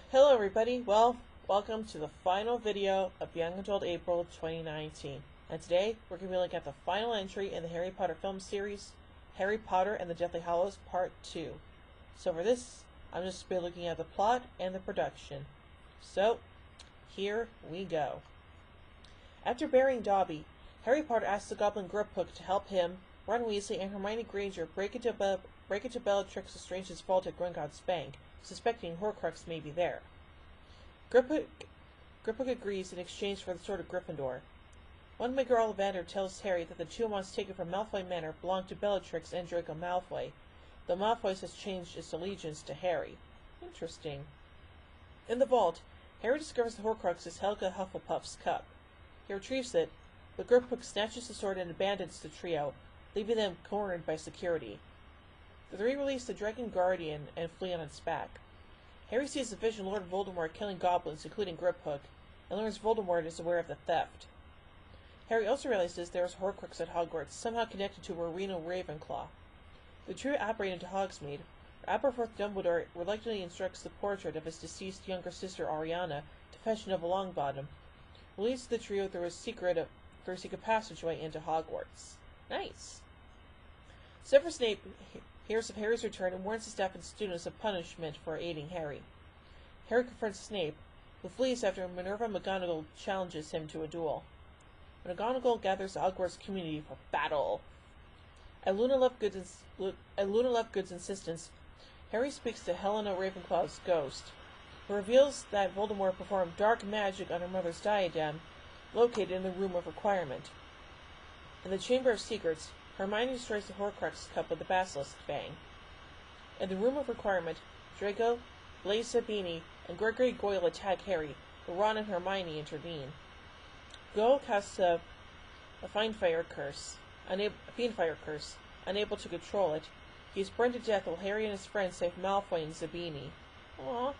Hello everybody, welcome to the final video of Young Adult April 2019. And today, we're going to be looking at the final entry in the Harry Potter film series, Harry Potter and the Deathly Hallows Part 2. So for this, I'm just going to be looking at the plot and the production. So, here we go. After burying Dobby, Harry Potter asks the Goblin Griphook to help him, Ron Weasley, and Hermione Granger break into Bellatrix Lestrange's vault at Gringotts Bank, suspecting Horcrux may be there. Griphook agrees in exchange for the Sword of Gryffindor. Windmaker Ollivander tells Harry that the two amounts taken from Malfoy Manor belong to Bellatrix and Draco Malfoy, though Malfoy has changed its allegiance to Harry. Interesting. In the vault, Harry discovers the Horcrux is Helga Hufflepuff's cup. He retrieves it, but Griphook snatches the sword and abandons the trio, leaving them cornered by security. The three release the Dragon Guardian and flee on its back. Harry sees the vision of Lord Voldemort killing goblins, including Griphook, and learns Voldemort is aware of the theft. Harry also realizes there is a Horcrux at Hogwarts, somehow connected to Rowena Ravenclaw. The trio apparate into Hogsmeade, where Aberforth Dumbledore reluctantly instructs the portrait of his deceased younger sister Ariana to fetch Neville Longbottom, who leads the trio through a secret passageway into Hogwarts. Nice! Severus Snape hears of Harry's return and warns the staff and students of punishment for aiding Harry. Harry confronts Snape, who flees after Minerva McGonagall challenges him to a duel. McGonagall gathers the Hogwarts community for battle. At Luna Lovegood's insistence, Harry speaks to Helena Ravenclaw's ghost, who reveals that Voldemort performed dark magic on her mother's diadem, located in the Room of Requirement. In the Chamber of Secrets, Hermione destroys the Horcrux cup with the Basilisk Fang. In the Room of Requirement, Draco, Blaise Zabini, and Gregory Goyle attack Harry, but Ron and Hermione intervene. Goyle casts a Fiendfire curse. Unable to control it, he is burned to death while Harry and his friends save Malfoy and Zabini. Aww.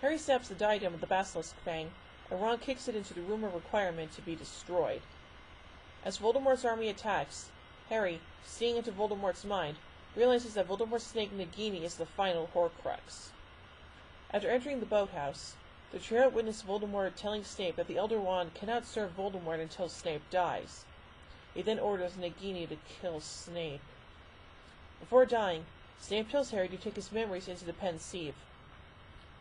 Harry stabs the diadem with the Basilisk Fang, and Ron kicks it into the Room of Requirement to be destroyed. As Voldemort's army attacks, Harry, seeing into Voldemort's mind, realizes that Voldemort's snake Nagini is the final Horcrux. After entering the boathouse, the trio witness Voldemort telling Snape that the Elder Wand cannot serve Voldemort until Snape dies. He then orders Nagini to kill Snape. Before dying, Snape tells Harry to take his memories into the Pensieve.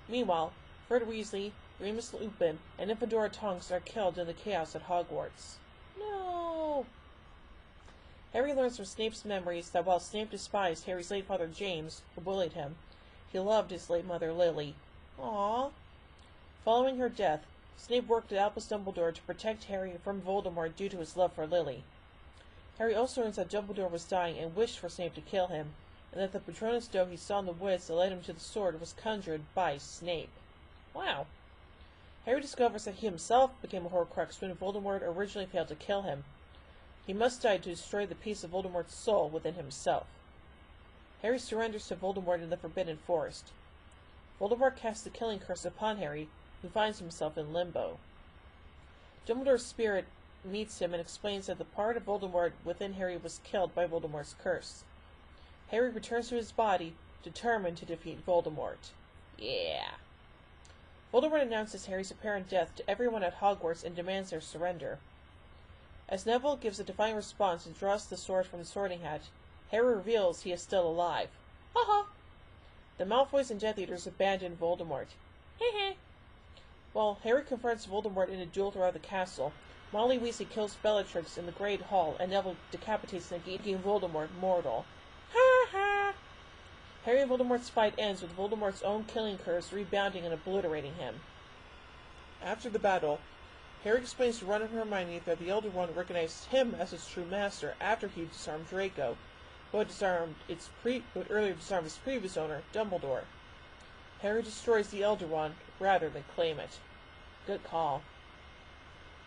Meanwhile, Fred Weasley, Remus Lupin, and Nymphadora Tonks are killed in the chaos at Hogwarts. No! Harry learns from Snape's memories that while Snape despised Harry's late father James, who bullied him, he loved his late mother Lily. Aww. Following her death, Snape worked with Albus Dumbledore to protect Harry from Voldemort due to his love for Lily. Harry also learns that Dumbledore was dying and wished for Snape to kill him, and that the Patronus Doe he saw in the woods that led him to the sword was conjured by Snape. Wow. Harry discovers that he himself became a Horcrux when Voldemort originally failed to kill him. He must die to destroy the piece of Voldemort's soul within himself. Harry surrenders to Voldemort in the Forbidden Forest. Voldemort casts the killing curse upon Harry, who finds himself in limbo. Dumbledore's spirit meets him and explains that the part of Voldemort within Harry was killed by Voldemort's curse. Harry returns to his body, determined to defeat Voldemort. Yeah. Voldemort announces Harry's apparent death to everyone at Hogwarts and demands their surrender. As Neville gives a defiant response and draws the sword from the sorting hat, Harry reveals he is still alive. Ha-ha! The Malfoys and Death Eaters abandon Voldemort. Heh-heh! While Harry confronts Voldemort in a duel throughout the castle, Molly Weasley kills Bellatrix in the Great Hall, and Neville decapitates Nagini, making Voldemort mortal. Ha-ha! Harry and Voldemort's fight ends with Voldemort's own killing curse rebounding and obliterating him. After the battle, Harry explains to Ron and Hermione that the Elder Wand recognized him as his true master after he disarmed Draco, who had earlier disarmed its previous owner, Dumbledore. Harry destroys the Elder Wand rather than claim it. Good call.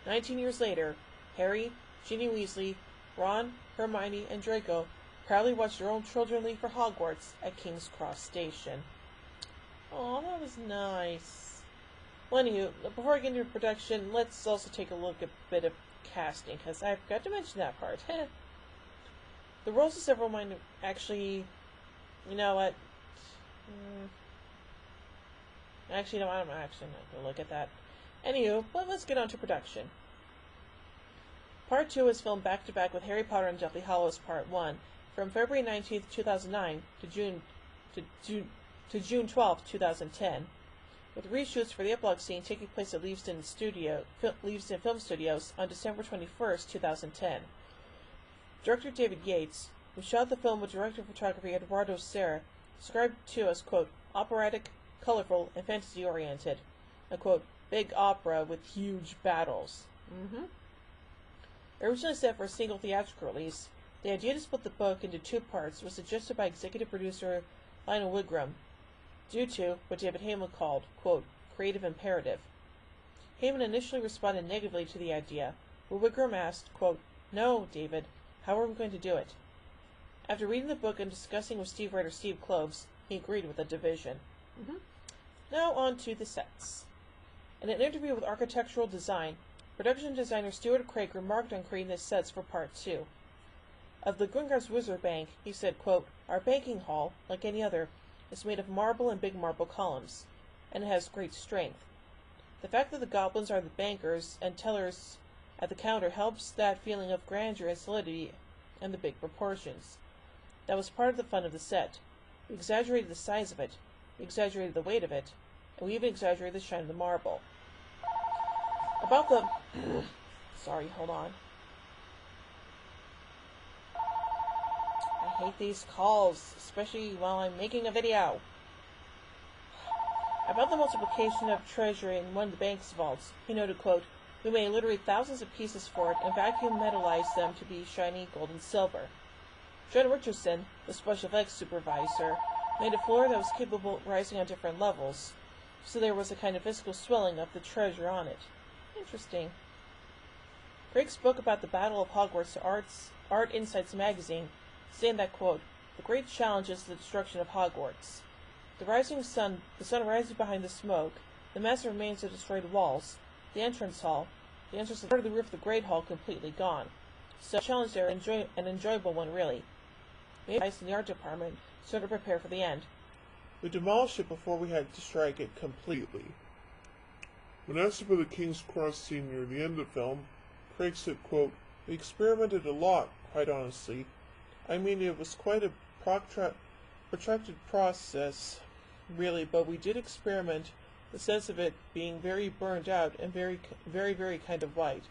19 years later, Harry, Ginny Weasley, Ron, Hermione, and Draco proudly watch their own children leave for Hogwarts at King's Cross Station. Aw, that was nice. Well, anywho, before I get into production, let's also take a look at a bit of casting, because I forgot to mention that part. The roles of several minor... Actually, you know what? Actually, no, I'm actually not going to look at that. Anywho, let's get on to production. Part 2 is filmed back-to-back with Harry Potter and Deathly Hallows Part 1 from February 19th, 2009 to June 12th, 2010, with reshoots for the epilogue scene taking place at Leavesden Film Studios on December 21st, 2010. Director David Yates, who shot the film with director of photography Eduardo Serra, described it to as, quote, operatic, colorful, and fantasy-oriented, a, quote, big opera with huge battles. Originally set for a single theatrical release, the idea to split the book into 2 parts was suggested by executive producer Lionel Wigram, due to what David Heyman called, quote, creative imperative. Heyman initially responded negatively to the idea, but Wigram asked, quote, no, David, how are we going to do it? After reading the book and discussing with writer Steve Kloves, he agreed with the division. Now on to the sets. In an interview with Architectural Design, production designer Stuart Craig remarked on creating the sets for Part 2. Of the Gringotts Wizard Bank, he said, quote, our banking hall, like any other, is made of marble and big marble columns, and it has great strength. The fact that the goblins are the bankers and tellers at the counter helps that feeling of grandeur and solidity and the big proportions. That was part of the fun of the set. We exaggerated the size of it, we exaggerated the weight of it, and we even exaggerated the shine of the marble. About the... Sorry, hold on. I hate these calls, especially while I'm making a video. About the multiplication of treasure in one of the bank's vaults, he noted, quote, we made literally thousands of pieces for it and vacuum metallized them to be shiny gold and silver. John Richardson, the special effects supervisor, made a floor that was capable of rising on different levels, so there was a kind of physical swelling of the treasure on it. Interesting. Craig spoke about the Battle of Hogwarts to Art Insights magazine, saying that, quote, the great challenge is the destruction of Hogwarts. The sun rising behind the smoke, the massive remains of destroyed walls, the entrance hall, the entrance of part of the roof of the Great Hall completely gone. So the challenge there, an enjoyable one really. Maybe guys in the art department sort of prepare for the end. We demolished it before we had to strike it completely. When asked about the King's Cross scene near the end of the film, Craig said, quote, we experimented a lot, quite honestly. I mean, it was quite a protracted process, really, but we did experiment the sense of it being very burned out and very, very kind of white.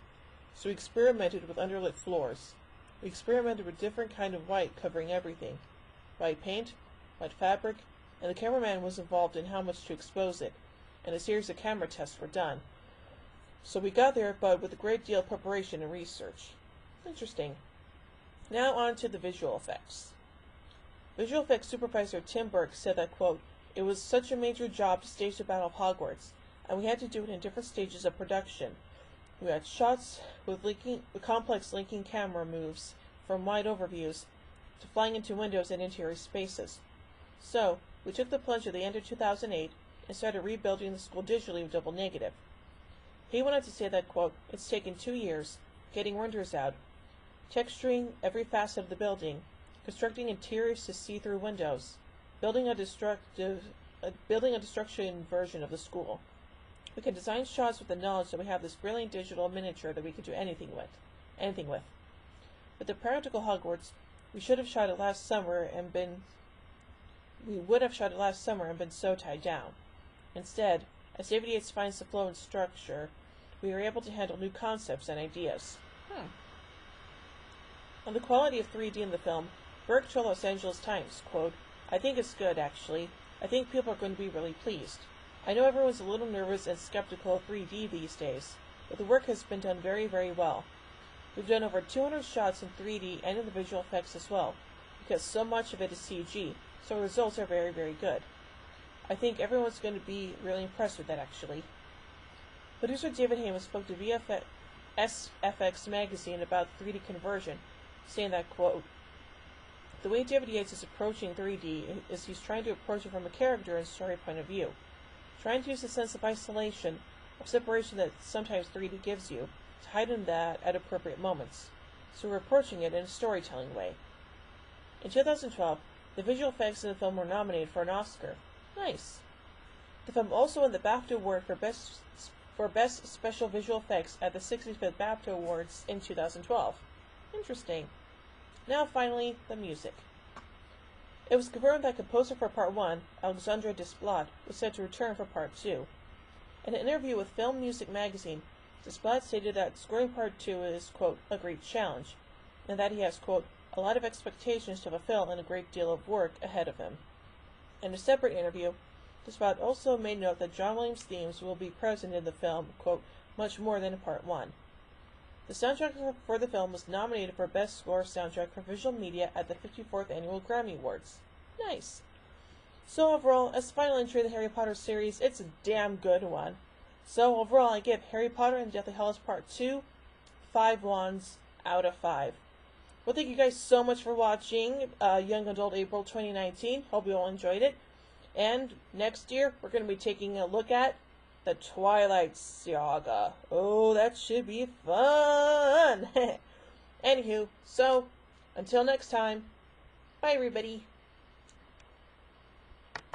So we experimented with underlit floors. We experimented with different kind of white covering everything. White paint, white fabric, and the cameraman was involved in how much to expose it, and a series of camera tests were done. So we got there, but with a great deal of preparation and research. Interesting. Now on to the visual effects. Visual effects supervisor Tim Burke said that, quote, it was such a major job to stage the Battle of Hogwarts, and we had to do it in different stages of production. We had shots with complex linking camera moves, from wide overviews to flying into windows and interior spaces. So, we took the plunge at the end of 2008 and started rebuilding the school digitally with double negative. He went on to say that, quote, it's taken 2 years, getting renders out, texturing every facet of the building, constructing interiors to see-through windows, building a destruction version of the school. We can design shots with the knowledge that we have this brilliant digital miniature that we could do anything with. With the practical Hogwarts, we would have shot it last summer and been so tied down. Instead, as David Yates finds the flow and structure, we are able to handle new concepts and ideas. On the quality of 3D in the film, Burke told Los Angeles Times, quote, I think it's good, actually. I think people are going to be really pleased. I know everyone's a little nervous and skeptical of 3D these days, but the work has been done very, very well. We've done over 200 shots in 3D and in the visual effects as well, because so much of it is CG, so the results are very, very good. I think everyone's going to be really impressed with that, actually. Producer David Heyman spoke to SFX magazine about 3D conversion, saying that, quote, the way David Yates is approaching 3D is he's trying to approach it from a character and story point of view, trying to use the sense of isolation, of separation that sometimes 3D gives you, to heighten that at appropriate moments. So we're approaching it in a storytelling way. In 2012, the visual effects in the film were nominated for an Oscar. Nice. The film also won the BAFTA Award for Best Special Visual Effects at the 65th BAFTA Awards in 2012. Interesting. Now, finally, the music. It was confirmed that composer for Part 1, Alexandre Desplat, was set to return for Part 2. In an interview with Film Music magazine, Desplat stated that scoring Part 2 is, quote, a great challenge, and that he has, quote, a lot of expectations to fulfill and a great deal of work ahead of him. In a separate interview, Desplat also made note that John Williams' themes will be present in the film, quote, much more than in Part 1. The soundtrack for the film was nominated for Best Score Soundtrack for Visual Media at the 54th Annual Grammy Awards. Nice. So overall, as the final entry in the Harry Potter series, it's a damn good one. So overall, I give Harry Potter and Deathly Hallows Part 2 5 wands out of 5. Well, thank you guys so much for watching Young Adult April 2019. Hope you all enjoyed it. And next year, we're going to be taking a look at the Twilight Saga. Oh, that should be fun! Anywho, so, until next time, bye everybody.